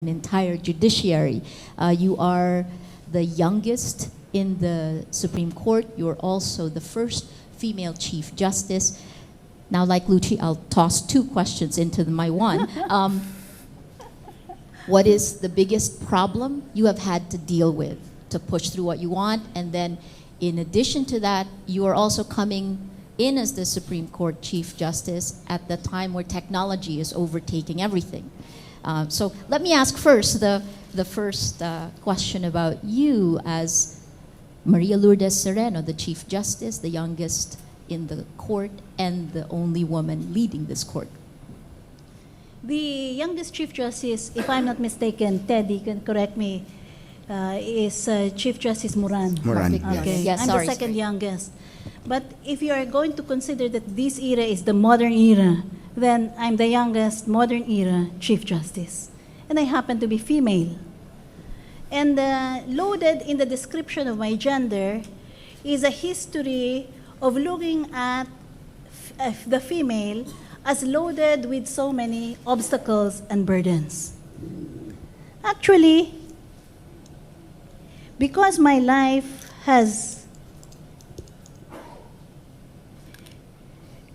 entire judiciary. You are the youngest in the Supreme Court. You're also the first female Chief Justice. Now, like Lucci, I'll toss two questions into my one. What is the biggest problem you have had to deal with to push through what you want? And then, in addition to that, you are also coming in as the Supreme Court Chief Justice at the time where technology is overtaking everything. So let me ask first the first question about you as Maria Lourdes Sereno, the Chief Justice, the youngest in the court and the only woman leading this court. The youngest Chief Justice, if I'm not mistaken, Teddy can correct me, is Chief Justice Moran. Moran. Okay. Yes, I'm sorry. the second youngest. But if you are going to consider that this era is the modern era, then I'm the youngest modern era Chief Justice. And I happen to be female. And loaded in the description of my gender is a history of looking at the female as loaded with so many obstacles and burdens. Actually, because my life has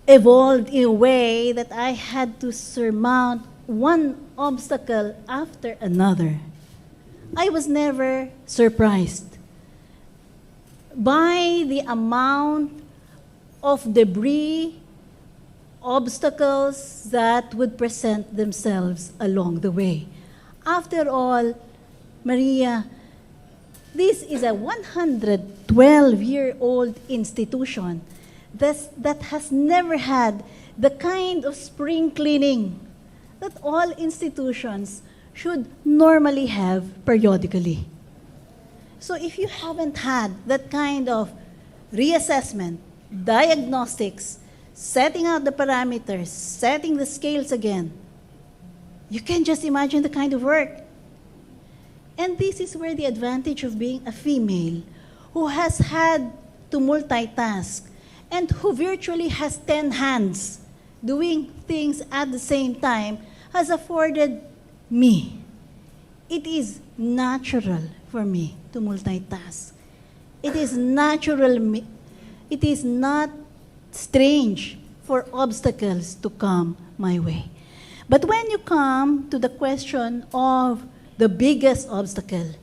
evolved in a way that I had to surmount one obstacle after another, I was never surprised by the amount of debris, obstacles that would present themselves along the way. After all, Maria, this is a 112-year-old institution that has never had the kind of spring cleaning that all institutions should normally have periodically. So if you haven't had that kind of reassessment, diagnostics, setting out the parameters, setting the scales again, you can just imagine the kind of work. And this is where the advantage of being a female who has had to multitask and who virtually has 10 hands doing things at the same time has afforded me. It is natural for me to multitask. It is natural. It is not strange for obstacles to come my way. But when you come to the question of the biggest obstacle,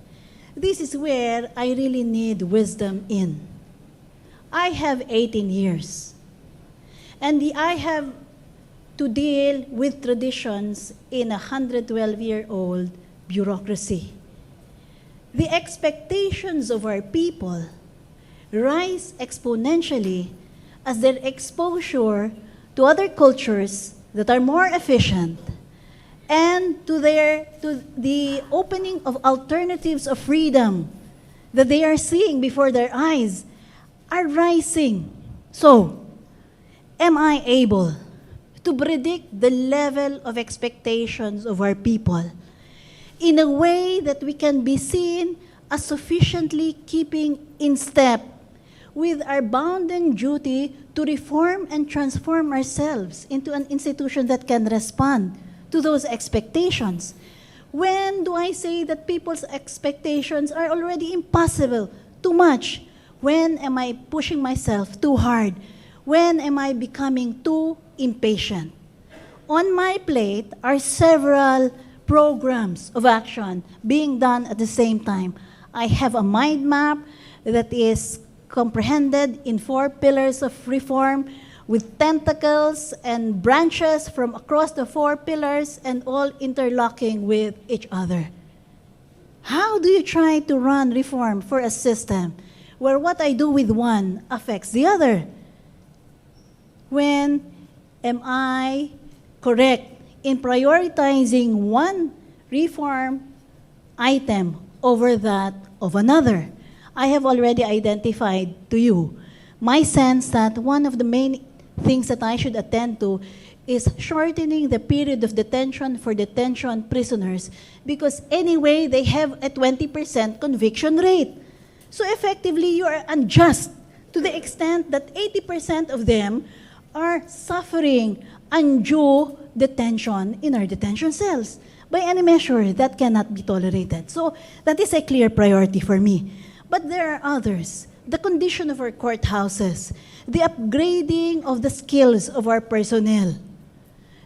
this is where I really need wisdom in. I have 18 years, and I have to deal with traditions in a 112-year-old bureaucracy. The expectations of our people rise exponentially as their exposure to other cultures that are more efficient and to the opening of alternatives of freedom that they are seeing before their eyes are rising. So, am I able to predict the level of expectations of our people in a way that we can be seen as sufficiently keeping in step with our bounden duty to reform and transform ourselves into an institution that can respond to those expectations? When do I say that people's expectations are already impossible, too much? When am I pushing myself too hard? When am I becoming too impatient? On my plate are several programs of action being done at the same time. I have a mind map that is comprehended in 4 pillars of reform with tentacles and branches from across the 4 pillars and all interlocking with each other. How do you try to run reform for a system where what I do with one affects the other? When am I correct in prioritizing one reform item over that of another? I have already identified to you my sense that one of the main things that I should attend to is shortening the period of detention for detention prisoners, because anyway, they have a 20% conviction rate. So effectively, you are unjust to the extent that 80% of them are suffering undue detention in our detention cells. by any measure that cannot be tolerated. So that is a clear priority for me. But there are others. The condition of our courthouses, the upgrading of the skills of our personnel,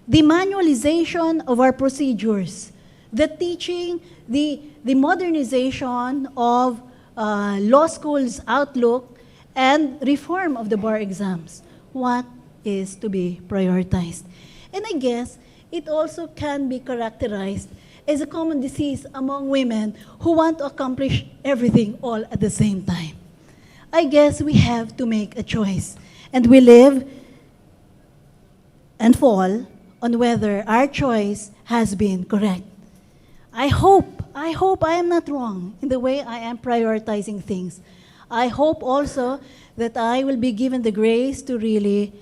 the manualization of our procedures, the teaching, the modernization of law school's outlook, and reform of the bar exams. What is to be prioritized? And I guess it also can be characterized as a common disease among women who want to accomplish everything all at the same time. I guess we have to make a choice, and we live and fall on whether our choice has been correct. I hope I am not wrong in the way I am prioritizing things. I hope also that I will be given the grace to really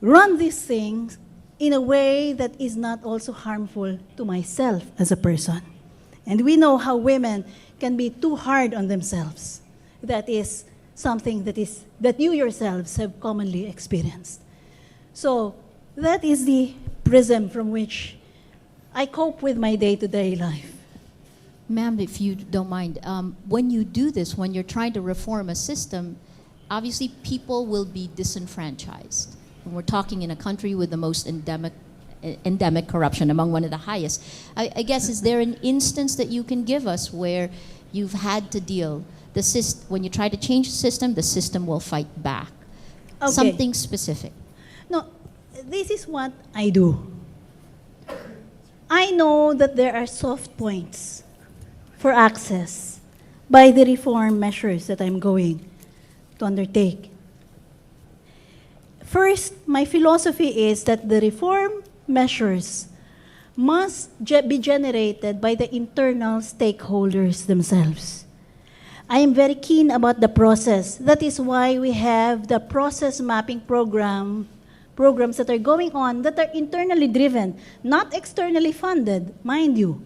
run these things in a way that is not also harmful to myself as a person. And we know how women can be too hard on themselves. That is something that you yourselves have commonly experienced. So that is the prism from which I cope with my day-to-day life. Ma'am, if you don't mind, when you do this, when you're trying to reform a system, obviously people will be disenfranchised. And we're talking in a country with the most endemic corruption, among one of the highest. I guess, is there an instance that you can give us where you've had to deal, when you try to change the system will fight back? Okay. Something specific. No, this is what I do. I know that there are soft points for access by the reform measures that I'm going to undertake. First, my philosophy is that the reform measures must be generated by the internal stakeholders themselves. I am very keen about the process. That is why we have the process mapping programs that are going on that are internally driven, not externally funded, mind you,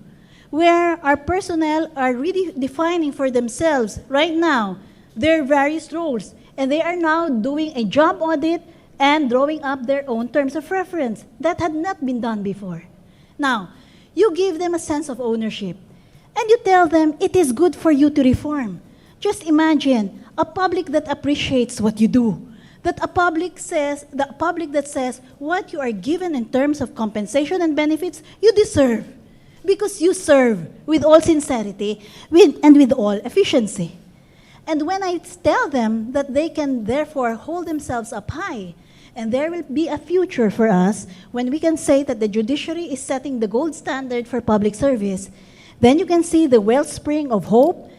where our personnel are really defining for themselves right now their various roles, and they are now doing a job audit and drawing up their own terms of reference. That had not been done before. Now, you give them a sense of ownership, and you tell them it is good for you to reform. Just imagine a public that appreciates what you do, that the public that says what you are given in terms of compensation and benefits, you deserve, because you serve with all sincerity and with all efficiency. And when I tell them that they can therefore hold themselves up high, and there will be a future for us when we can say that the judiciary is setting the gold standard for public service, then you can see the wellspring of hope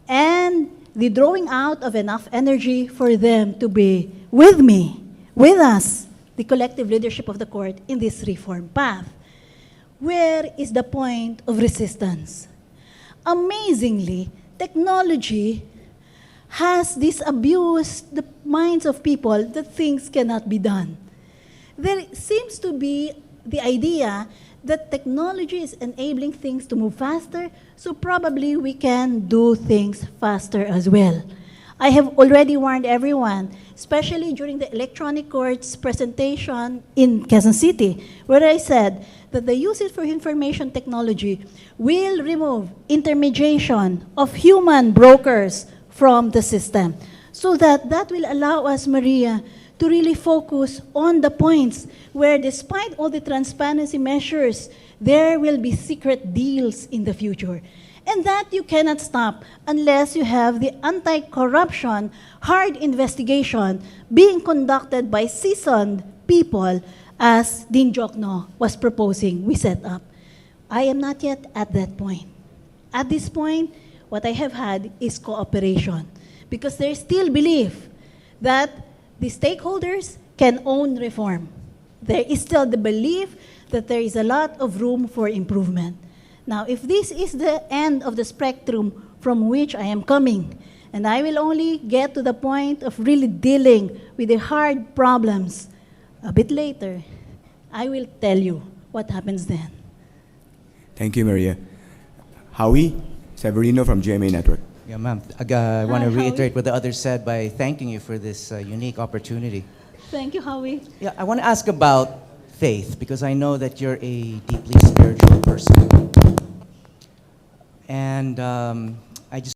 and the drawing out of enough energy for them to be with me, with us, the collective leadership of the court in this reform path. Where is the point of resistance? Amazingly, technology has disabused the minds of people that things cannot be done. There seems to be the idea that technology is enabling things to move faster, so probably we can do things faster as well. I have already warned everyone, especially during the electronic courts presentation in Quezon City, where I said that the usage for information technology will remove intermediation of human brokers from the system, so that will allow us, Maria, to really focus on the points where, despite all the transparency measures, there will be secret deals in the future. And that you cannot stop unless you have the anti-corruption hard investigation being conducted by seasoned people, as Dean Jokno was proposing we set up. I am not yet at that point. At this point, what I have had is cooperation, because there is still belief that the stakeholders can own reform. There is still the belief that there is a lot of room for improvement. Now, if this is the end of the spectrum from which I am coming, and I will only get to the point of really dealing with the hard problems a bit later, I will tell you what happens then. Thank you, Maria. Howie, Severino from GMA Network. Yeah, ma'am. I want to Hi, reiterate Howie. what the others said by thanking you for this unique opportunity. Thank you, Howie. Yeah, I want to ask about faith, because I know that you're a deeply spiritual person. And I just